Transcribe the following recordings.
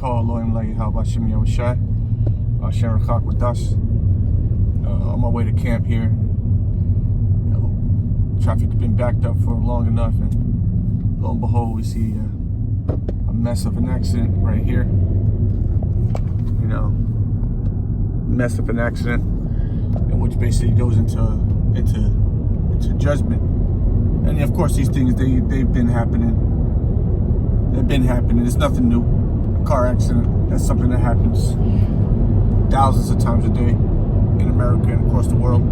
call Elohim Lai Habashim Yahushai, Shem Rachak Wadash. On my way to camp here. Traffic's been backed up for long enough, and lo and behold, we see a mess of an accident right here. Mess of an accident, in which basically goes into judgment. And of course, these things they've been happening. They've been happening. It's nothing new. A car accident, that's something that happens thousands of times a day in America and across the world.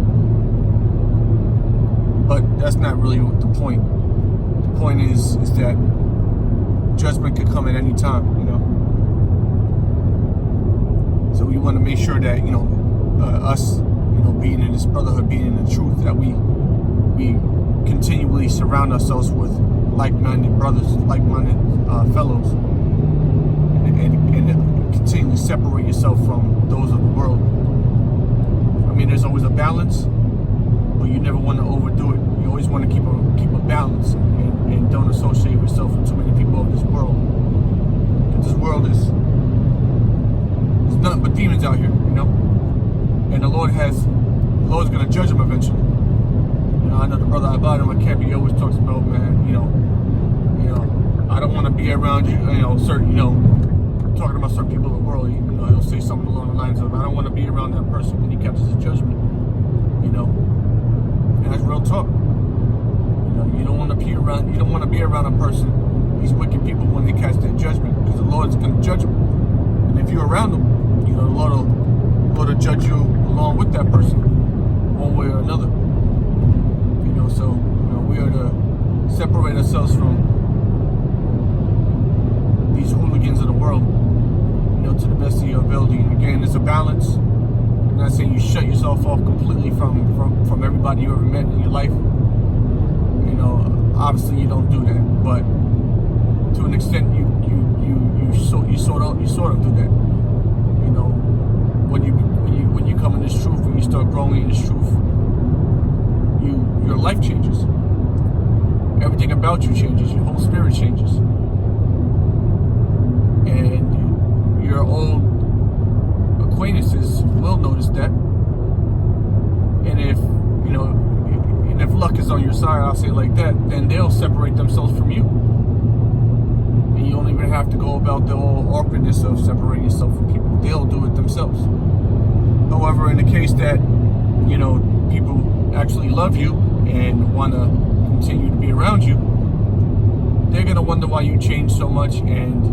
But that's not really the point. The point is that judgment could come at any time, So we want to make sure that, us, being in this brotherhood, being in the truth, that we continually surround ourselves with like-minded brothers, like-minded fellows, and continually separate yourself from those of the world. I mean, there's always a balance, but you never want to overdo it. You always want to keep a balance, and don't associate yourself with too many people of this world. Because this world is nothing but demons out here, and the Lord's going to judge them eventually. I know the brother Abad in my camp, he always talks about, man, I don't want to be around you, certain, talking about certain people in the world, he'll say something along the lines of, I don't want to be around that person when he catches his judgment, and that's real talk. You don't want to be around a person, these wicked people, when they catch their judgment, because the Lord's going to judge them. And if you're around them, the Lord will judge you along with that person, one way or another. So we are to separate ourselves from these hooligans of the world, to the best of your ability. And again, it's a balance. I'm not saying you shut yourself off completely from everybody you ever met in your life. Obviously you don't do that, but to an extent you sort of do that. When you come in this truth, when you start growing in this truth, your life changes. Everything about you changes. Your whole spirit changes. And your old acquaintances will notice that. And if luck is on your side, I'll say it like that, then they'll separate themselves from you. And you don't even have to go about the whole awkwardness of separating yourself from people. They'll do it themselves. However, in the case that, people actually love you and want to continue to be around you, they're going to wonder why you changed so much, and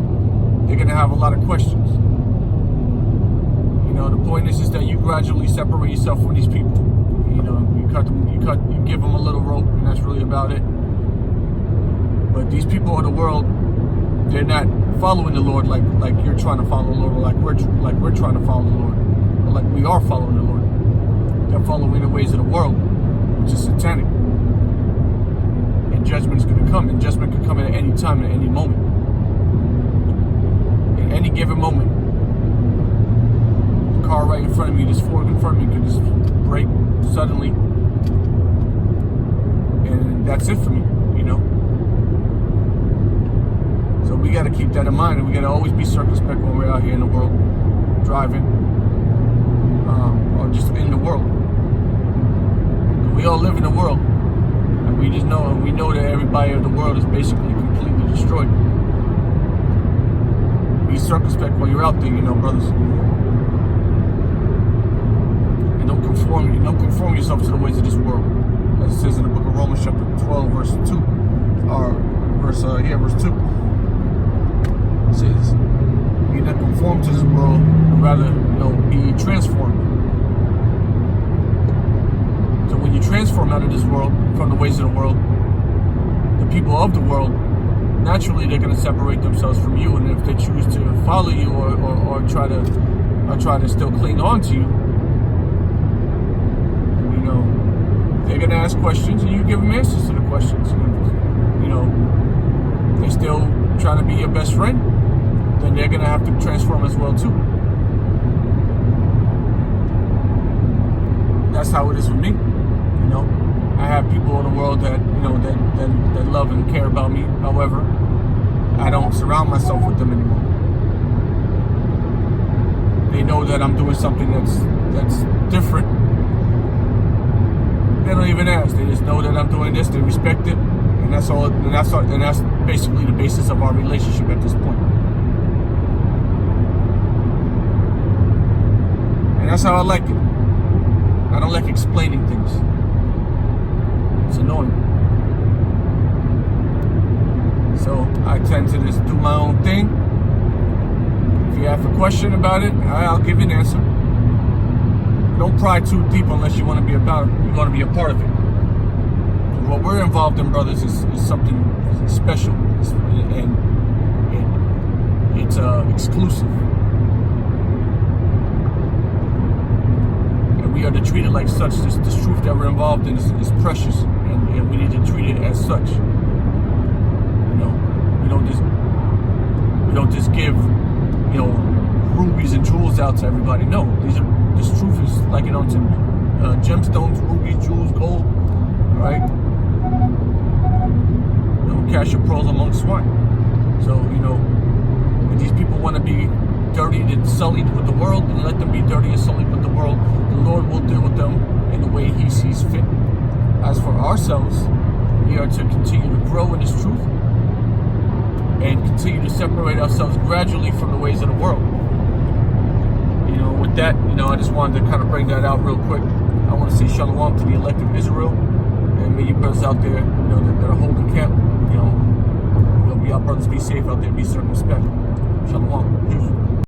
they're going to have a lot of questions. The point is that you gradually separate yourself from these people. You give them a little rope, and that's really about it. But these people of the world, they're not following the Lord like you're trying to follow the Lord, or like we're trying to follow the Lord, or like we are following the Lord. They're following the ways of the world, which is satanic. And judgment is going to come, and judgment can come at any time, at any moment. At any given moment. The car right in front of me, this Ford in front of me, could just brake suddenly. And that's it for me, So we got to keep that in mind, and we got to always be circumspect when we're out here in the world, driving, or just in the world. We all live in the world, and we know that everybody of the world is basically completely destroyed. Be circumspect while you're out there, brothers. And don't conform yourself to the ways of this world. As it says in the book of Romans chapter 12, verse 2. Or verse 2. It says, be not conformed to this world, but rather, be transformed. So when you transform out of this world, from the ways of the world, the people of the world, naturally they're going to separate themselves from you. And if they choose to follow you or try to still cling on to you, they're going to ask questions, and you give them answers to the questions. And, they still trying to be your best friend, then they're going to have to transform as well too. That's how it is with me. I have people in the world that that love and care about me. However, I don't surround myself with them anymore. know that I'm doing something that's different, they don't even ask. They just know that I'm doing this. They respect it, and that's all. And that's basically the basis of our relationship at this point. And that's how I like it. I don't like explaining things. It's annoying. So I tend to just do my own thing. If you have a question about it, I'll give you an answer. Don't pry too deep unless you want to be about it. You want to be a part of it. What we're involved in, brothers, is something special, and it's exclusive. And we are to treat it like such. This truth that we're involved in is precious, and we need to treat it as such. You know, we don't just give, you know, rubies and jewels out to everybody. No, this truth is like it onto gemstones, rubies, jewels, gold, right? You know, cash your pearls among swine. So, you know, if these people want to be dirty and sullied with the world, then let them be dirty and sullied with the world. The Lord will deal with them in the way He sees fit. As for ourselves, we are to continue to grow in this truth and continue to separate ourselves gradually from the ways of the world. You know, with that, you know, I just wanted to kind of bring that out real quick. I want to say shalom to the elect of Israel, and may you brothers out there, you know, that are holding camp, you know, be our brothers, be safe out there, be circumspect. Shalom.